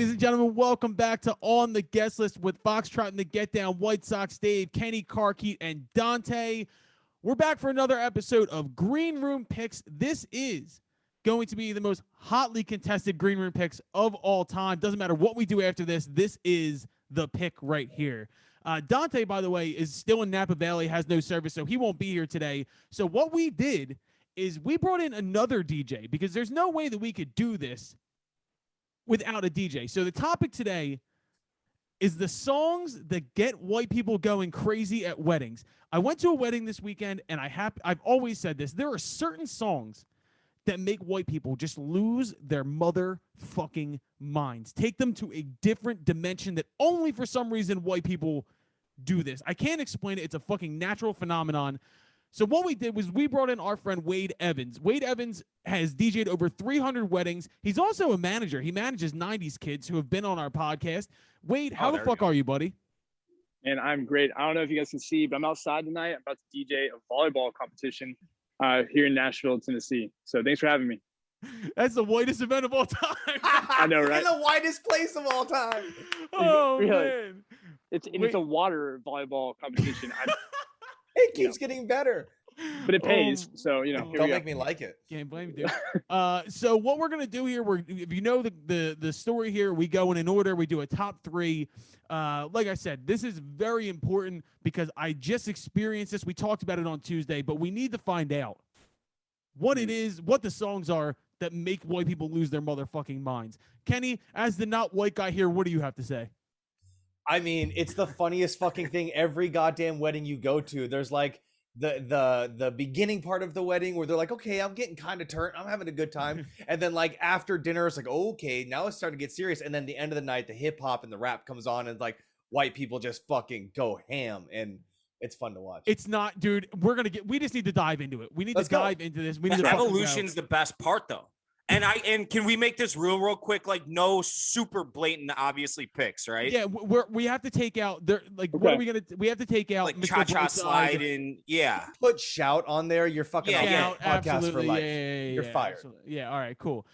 ladies and gentlemen. Welcome back to On the Guest List with Foxtrot and the Get Down, White Sox Dave, Kenny Carkeet, and Dante. We're back for another episode of Green Room Picks. This is going to be the most hotly contested Green Room Picks of all time. Doesn't matter what we do after this. This is the pick right here. Dante, by the way, is still in Napa Valley, has no service, so he won't be here today. So what we did is we brought in another DJ because there's no way that we could do this without a DJ. So the topic today is the songs that get white people going crazy at weddings. I went to a wedding this weekend, and I've always said this. There are certain songs that make white people just lose their motherfucking minds. Take them to a different dimension that only for some reason white people do this. I can't explain it. It's a fucking natural phenomenon. So what we did was we brought in our friend Wade Evans. Wade Evans has DJ'd over 300 weddings. He's also a manager. He manages 90s kids who have been on our podcast. Wade, how the fuck are you, buddy? And I'm great. I don't know if you guys can see, but I'm outside tonight. I'm about to DJ a volleyball competition here in Nashville, Tennessee. So thanks for having me. That's the whitest event of all time. I know, right? In the whitest place of all time. Oh, really? Man. It's a water volleyball competition. It keeps getting better. But it pays, so, you know. Don't make me like it. Can't blame you, dude. So what we're going to do here, if you know the story here, we go in an order. We do a top three. Like I said, this is very important because I just experienced this. We talked about it on Tuesday, but we need to find out what it is, what the songs are that make white people lose their motherfucking minds. Kenny, as the not white guy here, what do you have to say? I mean, it's the funniest fucking thing. Every goddamn wedding you go to, there's like the beginning part of the wedding where they're like, okay, I'm getting kind of turned, I'm having a good time, and then like after dinner it's like, okay, now it's starting to get serious, and then the end of the night the hip hop and the rap comes on, and like white people just fucking go ham, and it's fun to watch. It's not, dude. We just need to dive into it. We need to dive into this. We need the to evolution's the best part, though. And can we make this real quick? Like, no super blatant, obviously picks, right? Yeah, we have to take out there. Like, what are we gonna? We have to take out like cha-cha slide and put shout on there. You're fucking podcast for life. You're fired. Absolutely. Yeah. All right. Cool.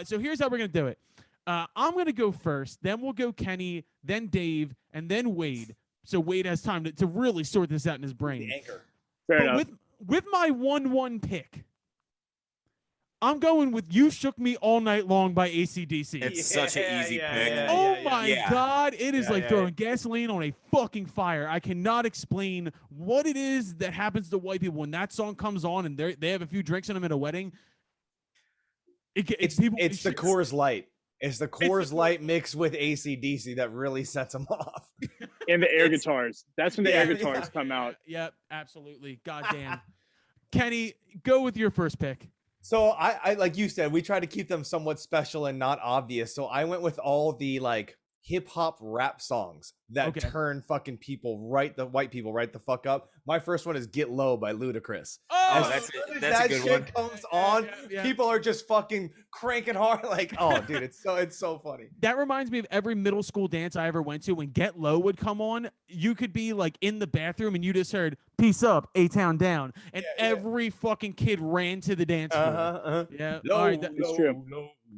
So here's how we're gonna do it. I'm gonna go first. Then we'll go Kenny, then Dave, and then Wade. So Wade has time to really sort this out in his brain. The anchor. Fair enough. With my 1-1 pick, I'm going with You Shook Me All Night Long by AC/DC. It's such an easy pick. Oh my God. It is like throwing gasoline on a fucking fire. I cannot explain what it is that happens to white people when that song comes on and they have a few drinks in them at a wedding. It's the Coors Light. It's the Coors Light mixed with AC/DC that really sets them off. And the air guitars. That's when the air guitars come out. Yep, absolutely. Goddamn. Kenny, go with your first pick. So I like you said, we try to keep them somewhat special and not obvious. So I went with all the like hip hop rap songs that turn fucking white people right the fuck up. My first one is Get Low by Ludacris. Oh, that's a good one. Comes on, people are just fucking cranking hard. Like, oh dude, it's so funny. That reminds me of every middle school dance I ever went to. When Get Low would come on, you could be like in the bathroom and you just heard Peace Up, A-Town Down, and every fucking kid ran to the dance floor. Yeah, low, all right, that's true.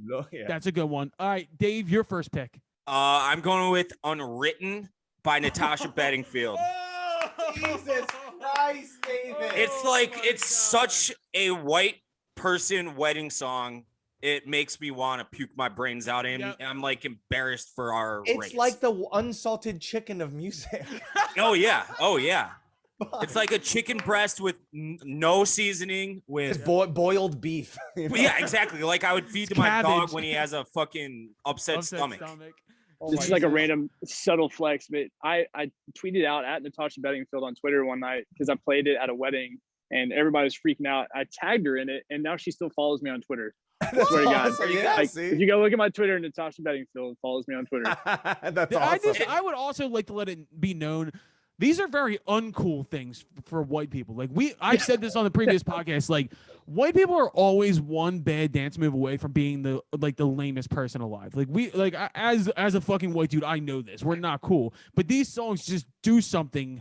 Low, yeah. That's a good one. All right, Dave, your first pick. I'm going with Unwritten by Natasha Bedingfield. Oh, Jesus Christ, David. It's such a white person wedding song. It makes me want to puke my brains out, and I'm like embarrassed for our race. It's like the unsalted chicken of music. Oh yeah. It's like a chicken breast with no seasoning, with boiled beef. You know? Yeah, exactly. Like I would feed to my dog when he has a fucking upset stomach. This is like a random subtle flex, but I tweeted out at Natasha Bedingfield on Twitter one night because I played it at a wedding and everybody was freaking out. I tagged her in it, and now she still follows me on Twitter. I swear to God. If you go look at my Twitter, Natasha Bedingfield follows me on Twitter. That's awesome. I would also like to let it be known, these are very uncool things for white people. Like I've said this on the previous podcast. Like white people are always one bad dance move away from being the lamest person alive. Like as a fucking white dude, I know this. We're not cool, but these songs just do something.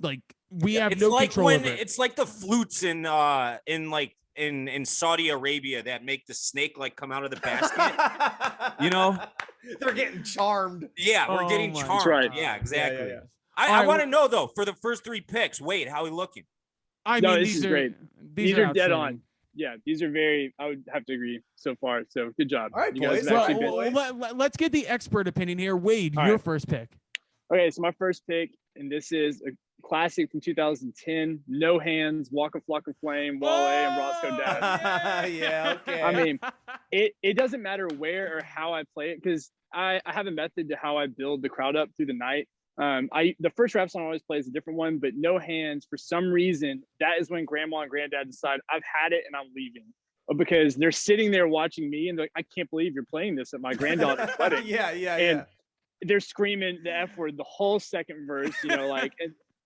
Like we have no control over it. It's like the flutes in Saudi Arabia that make the snake like come out of the basket. You know, They're getting charmed. Yeah, we're getting my charmed. right. Yeah, exactly. Yeah. I want to know though, for the first 3 picks, Wade, how we looking? I No, mean, this these is are great. These are dead outstanding. on. Yeah, these are very. I would have to agree so far. So good job. All right, you guys boys. have Well, actually been- let's get the expert opinion here. Wade, All your right. first pick. Okay, so my first pick, and this is a classic from 2010. No Hands, Waka Flocka Flame, Wale, and Roscoe Dash. Yeah, okay. I mean, it doesn't matter where or how I play it because I have a method to how I build the crowd up through the night. The first rap song I always play is a different one, but No Hands, for some reason, that is when grandma and granddad decide I've had it and I'm leaving. Because they're sitting there watching me and they're like, I can't believe you're playing this at my granddaughter's wedding. Yeah. They're screaming the F word the whole second verse, like,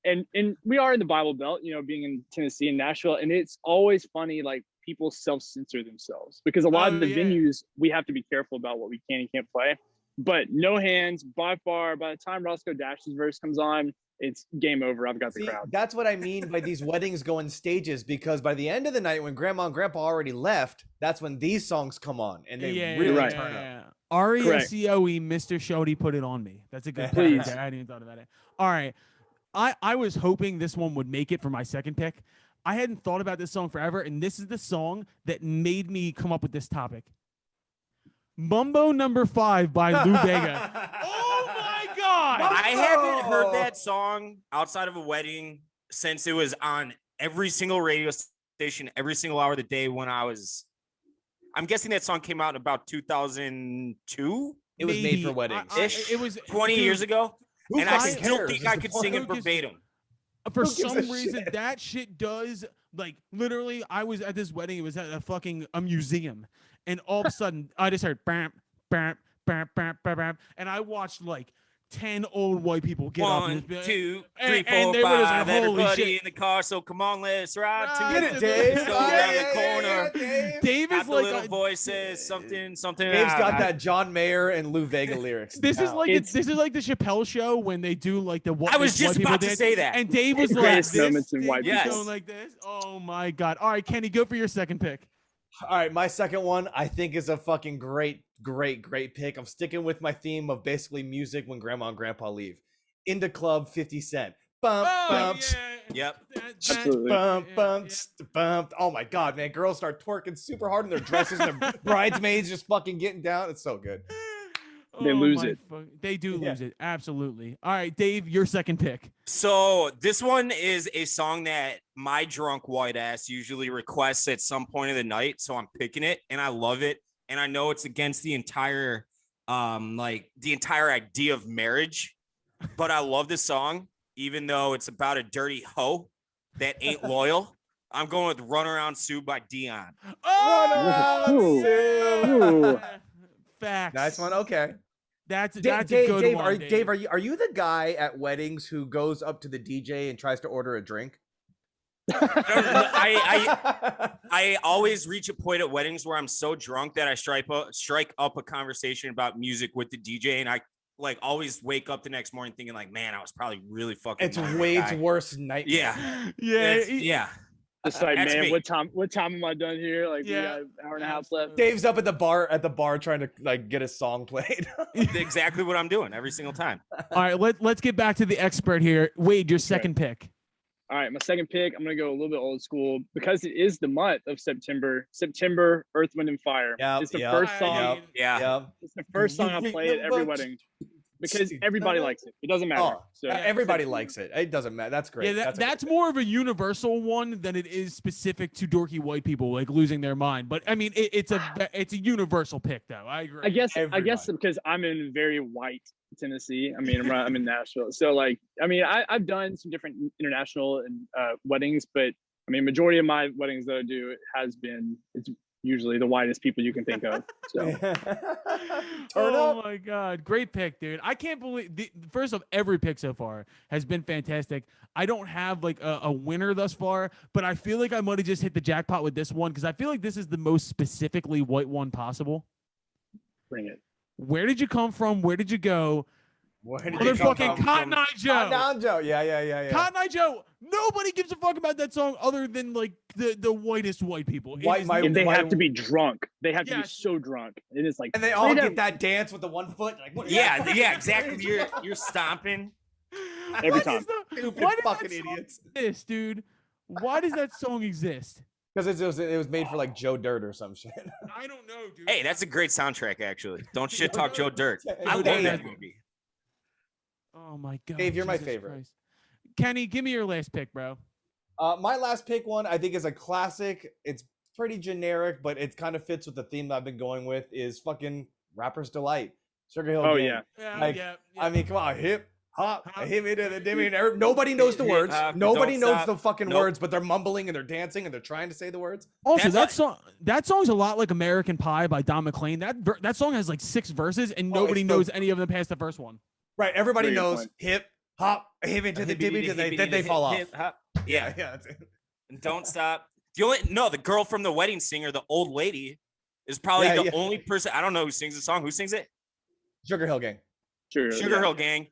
and we are in the Bible Belt, being in Tennessee and Nashville. And it's always funny, like people self-censor themselves because a lot of the venues, we have to be careful about what we can and can't play. But No Hands, by far, by the time Roscoe Dash's verse comes on, it's game over. I've got the crowd. That's what I mean by these weddings go in stages, because by the end of the night, when grandma and grandpa already left, that's when these songs come on and they really turn up. R-E-S-C-O-E, Mr. Shody put it on me. That's a good Please. pick. I hadn't even thought about it. All right. I was hoping this one would make it for my second pick. I hadn't thought about this song forever, and this is the song that made me come up with this topic. Mambo Number 5 by Lou Bega. Oh my God! I haven't heard that song outside of a wedding since it was on every single radio station, every single hour of the day when I'm guessing that song came out in about 2002. It was made for weddings. It was 20 years ago. And I still cares? think I could sing it verbatim. For Who gives some a reason, shit? that shit does, like, literally, I was at this wedding. It was at a museum. And all of a sudden, I just heard, bam, bam, bam, bam, bam, bam. And I watched, like, 10 old white people get up. 1, 2, and 3, 4, they were just like, 5. holy Everybody shit. in the car, so come on, let's ride to Get it, Dave. Go around the corner. Dave Got is the like little voices, something. Dave's got that John Mayer and Lou Vega lyrics. This is down. like the Chappelle show when they do like the I was just white about to people say dance. that. And Dave was like Greatest this. moments in white Dave was people. going like this. Oh my God! All right, Kenny, go for your second pick. All right, my second one I think is a fucking great pick. I'm sticking with my theme of basically music when grandma and grandpa leave. Into Club, 50 Cent. Bump, bump, Yep. Absolutely. bump, bump, bump. Oh my God, man. Girls start twerking super hard in their dresses and their bridesmaids just fucking getting down. It's so good. They lose it. They do lose it. Absolutely. All right, Dave, your second pick. So this one is a song that my drunk white ass usually requests at some point of the night. So I'm picking it and I love it. And I know it's against the entire idea of marriage, but I love this song, even though it's about a dirty hoe that ain't loyal. I'm going with Run Around Sue by Dion. Ooh. Facts. Nice one. Okay. That's a Dave, good one. Dave, are you the guy at weddings who goes up to the DJ and tries to order a drink? I always reach a point at weddings where I'm so drunk that I strike up a conversation about music with the DJ, and I like always wake up the next morning thinking like, man, I was probably really fucking. It's Wade's worst nightmare. Yeah. It's like, That's man, me. what time am I done here? Like, we got an hour and a half left. Dave's up at the bar trying to like get a song played. Exactly what I'm doing every single time. All right, let's get back to the expert here. Wade, your second pick. All right, my second pick, I'm going to go a little bit old school because it is the month of September, Earth, Wind, and Fire. It's the first song. It's the first song I play at every wedding because everybody likes it. It doesn't matter. Everybody likes it. It doesn't matter. That's great. Yeah, that's more of a universal one than it is specific to dorky white people like losing their mind. But I mean, it's a universal pick, though. I agree. I guess because I'm in very white Tennessee. I mean, I'm in Nashville, so like, I mean, I've done some different international and weddings, but I mean, majority of my weddings that I do it's usually the whitest people you can think of. So, oh my God, great pick, dude! I can't believe first off, every pick so far has been fantastic. I don't have like a winner thus far, but I feel like I might have just hit the jackpot with this one because I feel like this is the most specifically white one possible. Bring it. Where did you come from? Where did you go? Where did Motherfucking Cotton Eye Joe. Cotton Eye Joe. Yeah. Cotton Eye Joe, Nobody gives a fuck about that song other than like the whitest white people. And they have to be drunk. They have to be so drunk. It is like, and they all get that dance with the one foot. Like, what exactly. You're stomping every time. Stupid fucking idiots. This dude. Why does that song exist? Because it was made for like Joe Dirt or some shit. I don't know, dude. Hey, that's a great soundtrack, actually. Don't shit talk Joe Dirt. I love that movie. Oh my god, Dave, you're my favorite. Christ. Kenny, give me your last pick, bro. My last pick one, I think, is a classic. It's pretty generic, but it kind of fits with the theme that I've been going with. Is fucking Rapper's Delight, Sugar Hill Gang. Yeah. I mean, come on, hip hop, hit me to the dimmy. Nobody knows the words. Nobody knows the fucking words, but they're mumbling and they're dancing and they're trying to say the words. Also, that song's a lot like American Pie by Don McLean. That song has like 6 verses, and nobody knows any of them past the first one. Right, everybody knows hip hop, hit me to the dimmy, then they fall off. Yeah. That's it. And don't stop. The girl from The Wedding Singer, the old lady, is probably the only person. I don't know who sings the song. Who sings it? Sugar Hill Gang. Sugar Hill Gang.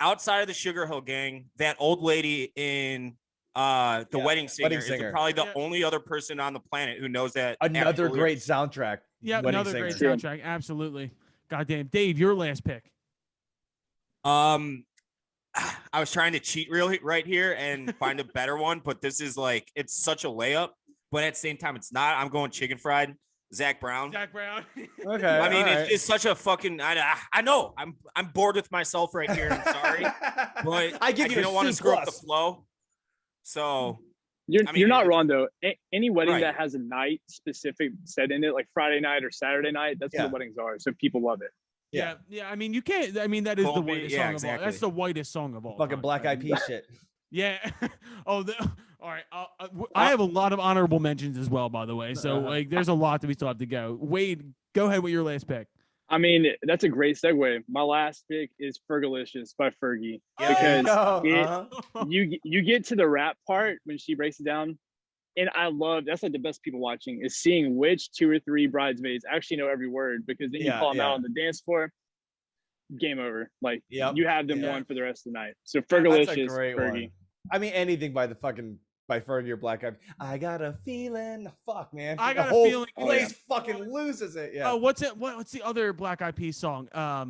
Outside of the Sugar Hill Gang, that old lady in The Wedding Singer is probably the only other person on the planet who knows that. Another great soundtrack. Yeah, another great soundtrack. Absolutely. Goddamn. Dave, your last pick. I was trying to cheat right here and find a better one, but this is like, it's such a layup, but at the same time, it's not. I'm going Chicken Fried. Zach Brown. Okay. I mean, it's such a fucking. I know. I'm bored with myself right here. I'm sorry, but I don't want to screw up the flow. So you're not wrong though. Any wedding that has a night specific set in it, like Friday night or Saturday night, that's what weddings are. So people love it. Yeah. I mean, you can't. I mean, that is the whitest song of all. That's the whitest song of all. Fucking Black Eyed Peas shit. Yeah. All right. I have a lot of honorable mentions as well, by the way. So like, there's a lot that we still have to go. Wade, go ahead with your last pick. I mean, that's a great segue. My last pick is Fergalicious by Fergie because you get to the rap part when she breaks it down, and I love that's like the best people watching is seeing which 2 or 3 bridesmaids actually know every word because then you call them out on the dance floor. Game over. Like you have them won for the rest of the night. So Fergalicious, Fergie. One. I mean, anything by Fergie or Black Eyed. I got a feeling. Fuck, man. I got a feeling. Place fucking loses it. Yeah. Oh, what's the other Black Eyed Peas song? Oh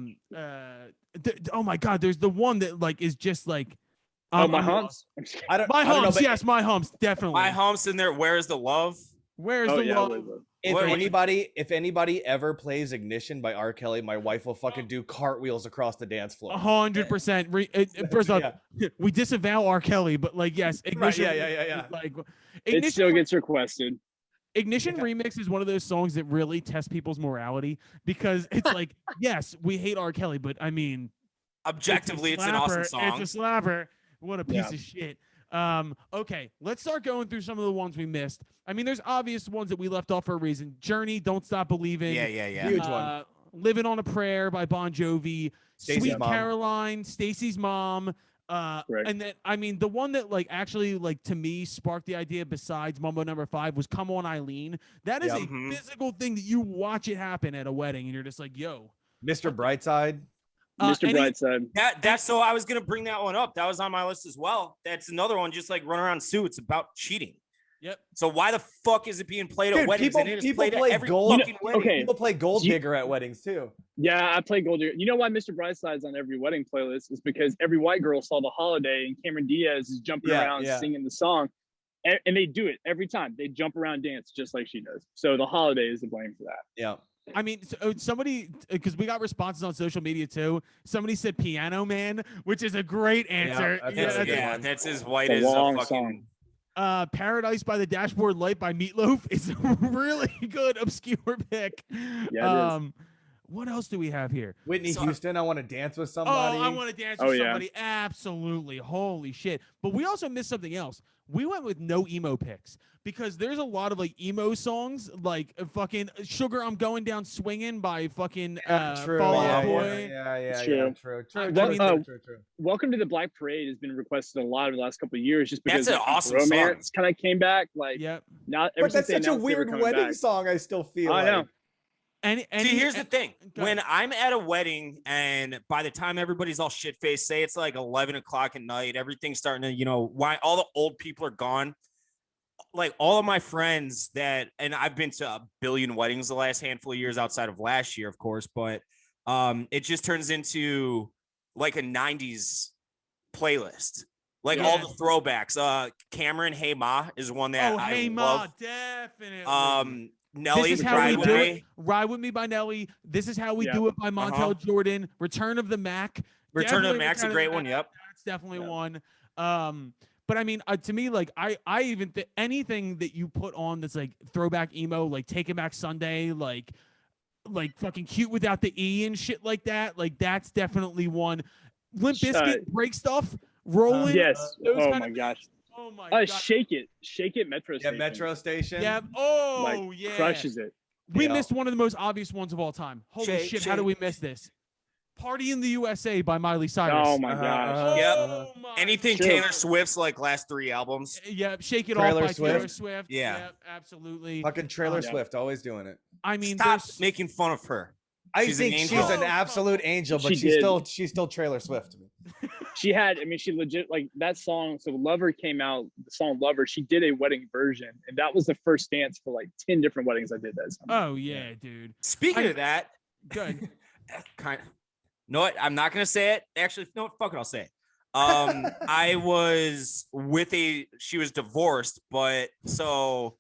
my God, there's the one that like is just like. My humps. My humps. Yes, my humps. Definitely. My humps in there. Where is the love? Where's the love? If anybody ever plays Ignition by R. Kelly, my wife will fucking do cartwheels across the dance floor. 100%. First off, we disavow R. Kelly, but like, yes, Ignition. Yeah. Like, Ignition, it still gets requested. Ignition Remix is one of those songs that really test people's morality because it's like, yes, we hate R. Kelly, but I mean, objectively, it's an awesome song. It's a slapper. What a piece of shit. Okay, let's start going through some of the ones we missed. I mean, there's obvious ones that we left off for a reason. Journey, Don't Stop Believing. Yeah. Huge one. Living on a Prayer by Bon Jovi. Sweet Caroline, Stacy's Mom. And then, I mean, the one that like actually like to me sparked the idea besides Mambo Number 5 was Come On Eileen. That is a physical thing that you watch it happen at a wedding and you're just like, yo. Mr. Brightside. Mr. Brightside. That's so I was gonna bring that one up. That was on my list as well. That's another one, just like Run Around Sue. It's about cheating. Yep. So why the fuck is it being played at weddings? People play gold. Okay. People play Gold Digger at weddings too. Yeah, I play Gold Digger. You know why Mr. Brightside's on every wedding playlist is because every white girl saw The Holiday and Cameron Diaz is jumping around singing the song, and they do it every time. They jump around, dance just like she does. So The Holiday is to blame for that. Yeah. I mean, somebody, because we got responses on social media too. Somebody said Piano Man, which is a great answer. That's as white as a fucking song. Paradise by the Dashboard Light by Meatloaf is a really good obscure pick. Yeah, it is. What else do we have here? Whitney Houston, I Want to Dance with Somebody. Oh, I Want to Dance with Somebody. Absolutely. Holy shit. But we also missed something else. We went with no emo picks because there's a lot of like emo songs like fucking Sugar I'm Going Down Swinging by fucking Fall Out Boy. Yeah, true. Welcome to the Black Parade has been requested a lot over the last couple of years just because that's an awesome romance kind of came back. Like, yep. Now, but that's such a weird wedding song. I still feel. I know. See, here's the thing. When I'm at a wedding and by the time everybody's all shit-faced, say it's like 11 o'clock at night, everything's starting to, why all the old people are gone. Like all of my friends and I've been to a billion weddings the last handful of years outside of last year, of course, but it just turns into like a 90s playlist. Like all the throwbacks. Cameron Hey Ma is one that I love. Definitely. Nelly, This is how we do it. Ride With Me by Nelly. This Is How We Do It by Montel Jordan. Return of the Mac. Return of the Mac's a great one. Yep. That's definitely one. But I mean, to me, like I even anything that you put on that's like throwback emo, like Taking Back Sunday, like fucking Cute Without the E and shit like that. Like that's definitely one. Limp Bizkit, Break Stuff, Rolling. Yes. Oh my gosh. gosh. Oh my god. Shake It, Metro Station. Yeah, Metro Station. Yeah. Oh yeah. Crushes it. We missed one of the most obvious ones of all time. Holy shit! How do we miss this? Party in the USA by Miley Cyrus. Oh my gosh. Yep. Anything Taylor Swift's like last 3 albums. Yeah, Shake It Off by Taylor Swift. Yeah, absolutely. Fucking Taylor Swift, always doing it. I mean, stop making fun of her. I think she's an absolute angel, but she's still Taylor Swift to me. She legit, like that song. So Lover came out, the song Lover, she did a wedding version. And that was the first dance for like 10 different weddings I did that summer. Oh yeah, dude. Speaking of that, good. Kind of. No, I'm not going to say it. Actually, no, fuck it, I'll say it. I was she was divorced, but so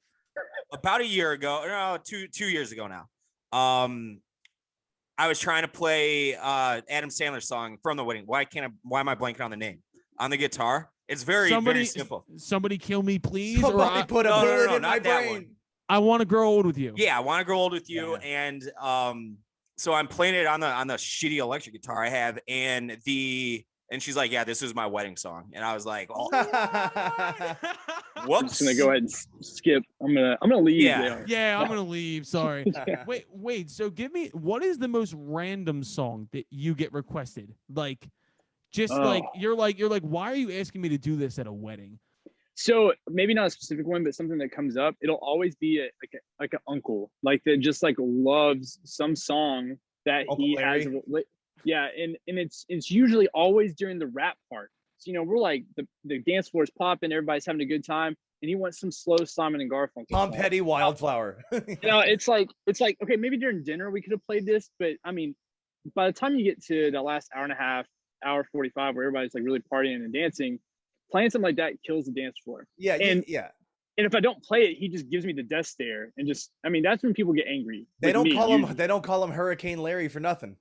about a year ago, no, 2 years ago now, I was trying to play Adam Sandler's song from the wedding. Why am I blanking on the name? On the guitar. It's very simple. Somebody Kill Me Please. Somebody put a bullet in my brain. I Want to Grow Old with You. Yeah, I Want to Grow Old with You. Yeah. And so I'm playing it on the shitty electric guitar I have, and she's like, yeah, this is my wedding song. And I was like, oh. Whoops. I'm just gonna go ahead and skip. I'm gonna leave. Yeah, I'm gonna leave. Sorry. Wait. So give me, what is the most random song that you get requested? Like, just like you're like, why are you asking me to do this at a wedding? So maybe not a specific one, but something that comes up. It'll always be like an uncle, like that just like loves some song that Uncle he Larry. Has. Yeah, and it's usually always during the rap part. So, we're like the dance floor is popping, everybody's having a good time, and he wants some slow Simon and Garfunkel. Tom Petty, Wildflower. It's like okay, maybe during dinner we could have played this, but I mean, by the time you get to the last hour and a half, hour 45, where everybody's like really partying and dancing, playing something like that kills the dance floor. Yeah, and if I don't play it, he just gives me the death stare, and that's when people get angry. They don't call him Hurricane Larry for nothing.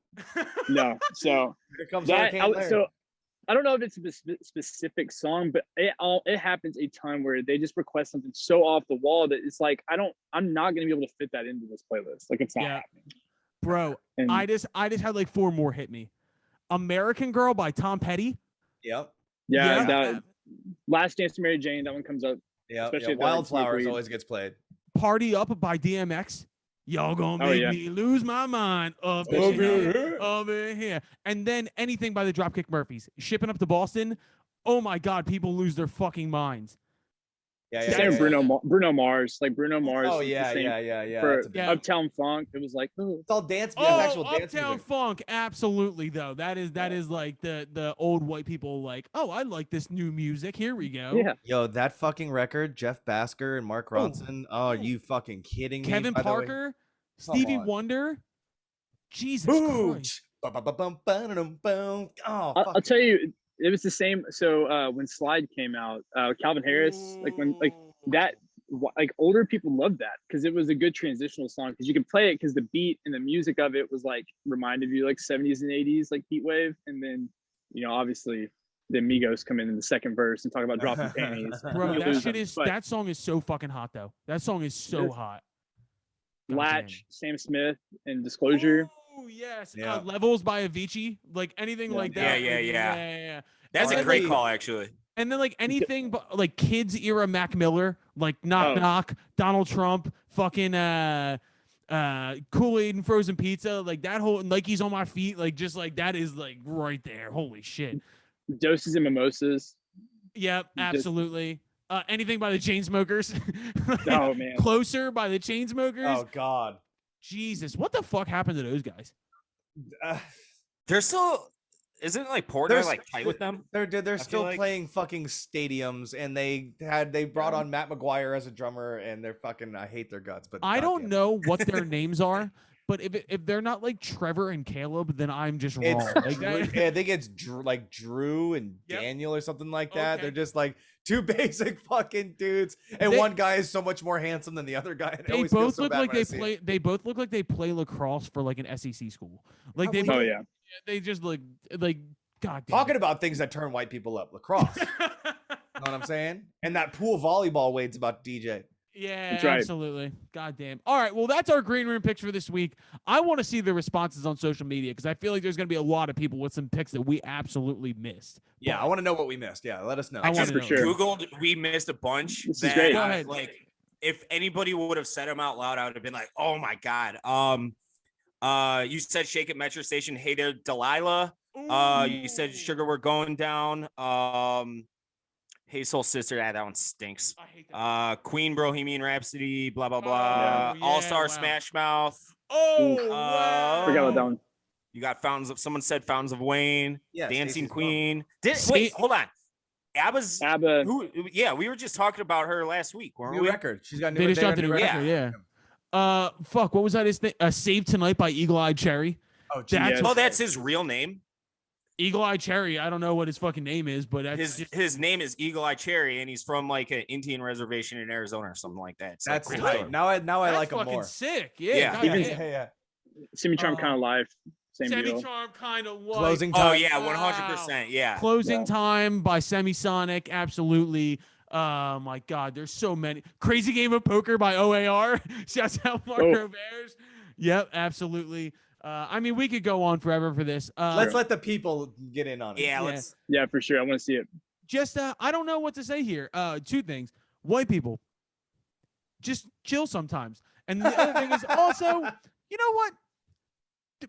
No, so here comes Hurricane Larry. So I don't know if it's a specific song, but it happens a ton where they just request something so off the wall that it's like I'm not gonna be able to fit that into this playlist. Like it's not happening. Bro, and I just had like 4 more hit me. American Girl by Tom Petty. Yep. Yeah. That Last Dance to Mary Jane, that one comes up. Yeah. Wildflowers always gets played. Party Up by DMX. Y'all gonna make me lose my mind over here. And then anything by the Dropkick Murphys. Shipping Up to Boston. Oh my God, people lose their fucking minds. Yeah. Bruno Mars, like Bruno Mars. Oh yeah. For Uptown Funk, it was like it's all dance. Actual dance Uptown music. Funk, absolutely though. That is like the old white people like. Oh, I like this new music. Here we go. Yeah. Yo, that fucking record, Jeff Basker and Mark Ronson. Oh, are you fucking kidding me? Kevin Parker, Stevie Wonder. Jesus Christ. Oh, I'll tell you. It was the same. So when Slide came out, Calvin Harris, older people loved that because it was a good transitional song because you could play it because the beat and the music of it was like reminded you like 70s and 80s like Heat Wave, and then obviously the Migos come in the second verse and talk about dropping panties. Bro, that song is so fucking hot though. That song is so hot. Latch, Sam Smith, and Disclosure. Oh yes, Levels by Avicii, like anything like that. Yeah. That's a great call, actually. And then like anything but like kids era Mac Miller, like Knock Knock, Donald Trump, fucking Kool-Aid and frozen pizza, like that whole Nike's on my feet, like just like that is like right there. Holy shit. Doses and Mimosas. Yep, absolutely. Anything by the Chainsmokers. Oh man. Closer by the Chainsmokers. Oh God. Jesus, what the fuck happened to those guys? They're still. Isn't it like Portnoy like tight with them? They're still like- playing fucking stadiums, and they brought on Matt McGuire as a drummer, and they're fucking. I hate their guts, but I don't goddamn. know what their names are, but if they're not like Trevor and Caleb, then I'm just wrong. It's Like, Drew, I think it's Drew and Yep. Daniel or something like that. Okay. They're just like two basic fucking dudes, and They- one guy is so much more handsome than the other guy. And I they always feel both so look bad like when I they see it. play. They both look like they play lacrosse for like an SEC school. Like they. Oh yeah. They just look like God. Damn Talking about things that turn white people up, lacrosse. You know what I'm saying? And that pool volleyball Wade's about to DJ. Yeah, That's right. absolutely. God damn. All right. Well, that's our green room picks for this week. I want to see the responses on social media because I feel like there's going to be a lot of people with some picks that we absolutely missed. Yeah, But I want to know what we missed. Yeah, let us know. I Yeah, wanna for know. sure. Googled. We missed a bunch. This is that, great. Go ahead. Like, if anybody would have said them out loud, I would have been like, "Oh my god." You said "Shake It, Metro Station." Hey there, Delilah. You said "Sugar, We're Going Down." Hey Soul Sister. Yeah, that one stinks. I hate that. Queen, Bohemian Rhapsody. Blah blah Oh, blah. yeah, All Star wow. Smash Mouth. Oh, wow. Forgot about that one. You got Fountains of. Someone said Fountains of Wayne. Yeah, Dancing Stacey's Queen. See- Wait, hold on. ABBA's. ABBA. Who? Yeah, we were just talking about her last week, weren't New we? record. She's got new. They just got dropped a new record. Yeah. Fuck. What was that? His thing? Save Tonight by Eagle Eye Cherry. Oh, That's geez. Oh, that's his real name. Eagle Eye Cherry. I don't know what his fucking name is, but that's His name is Eagle Eye Cherry, and he's from like an Indian reservation in Arizona or something like that. It's like, That's great tight. story. Now I that's like him fucking more. sick. Yeah. Yeah. God Yeah, damn. yeah, yeah. Semi Charm kind of life. Same deal. Semi-Charm kind of like. Closing Oh time. yeah, Wow. 100%. Yeah. Closing Yeah. Time by Semisonic. Absolutely. My God, there's so many. Crazy Game of Poker by OAR. Shouts out Marco Bears. Yep, absolutely. I mean, we could go on forever for this. Let's let the people get in on it. Yeah. Yeah. Let's. Yeah, for sure. I want to see it. just I don't know what to say here. Two things. White people, just chill sometimes. And the other thing is also, you know what?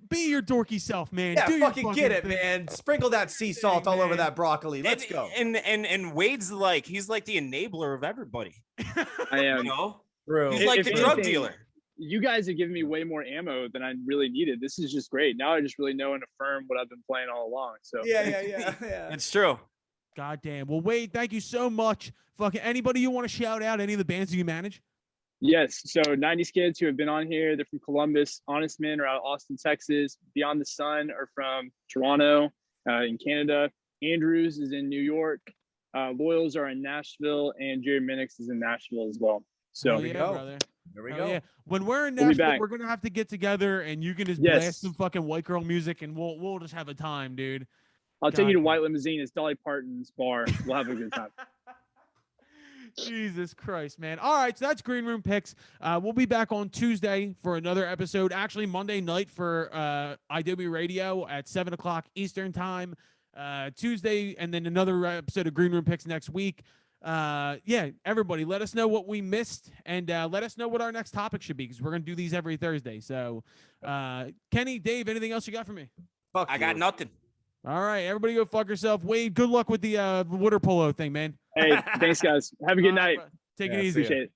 Be your dorky self, man. Yeah, Do your fucking get it, thing. man. Sprinkle that sea salt all over man. that broccoli. Let's go. And Wade's like he's like the enabler of everybody. I am. You know, True. he's like If the drug anything, dealer. You guys have given me way more ammo than I really needed. This is just great. Now I just really know and affirm what I've been playing all along. So Yeah. It's true. God damn. Well, Wade, thank you so much. Fucking anybody you want to shout out? Any of the bands you manage? Yes. So 90s Kids who have been on here, they're from Columbus. Honest Men are out of Austin, Texas. Beyond the Sun are from Toronto in Canada. Andrews is in New York. Loyals are in Nashville, and Jerry Minix is in Nashville as well. So Hell we yeah, go. brother. There we Hell go. yeah. When we're in We'll be Nashville, back. we're gonna have to get together, and you can just Yes. blast some fucking white girl music, and we'll just have a time, dude. I'll take you to God. White Limousine. It's Dolly Parton's bar. We'll have a good time. Jesus Christ, man. All right, so that's Green Room Picks. We'll be back on Tuesday for another episode. Actually, Monday night for IW Radio at 7 o'clock Eastern Time. Tuesday, and then another episode of Green Room Picks next week. Yeah, everybody, let us know what we missed, and let us know what our next topic should be, because we're going to do these every Thursday. So, Kenny, Dave, anything else you got for me? Fuck I got you. nothing. All right, everybody go fuck yourself. Wade, good luck with the water polo thing, man. Hey, thanks, guys. Have a good All right, night. bro. Take Yeah, it see easy. ya. Appreciate it.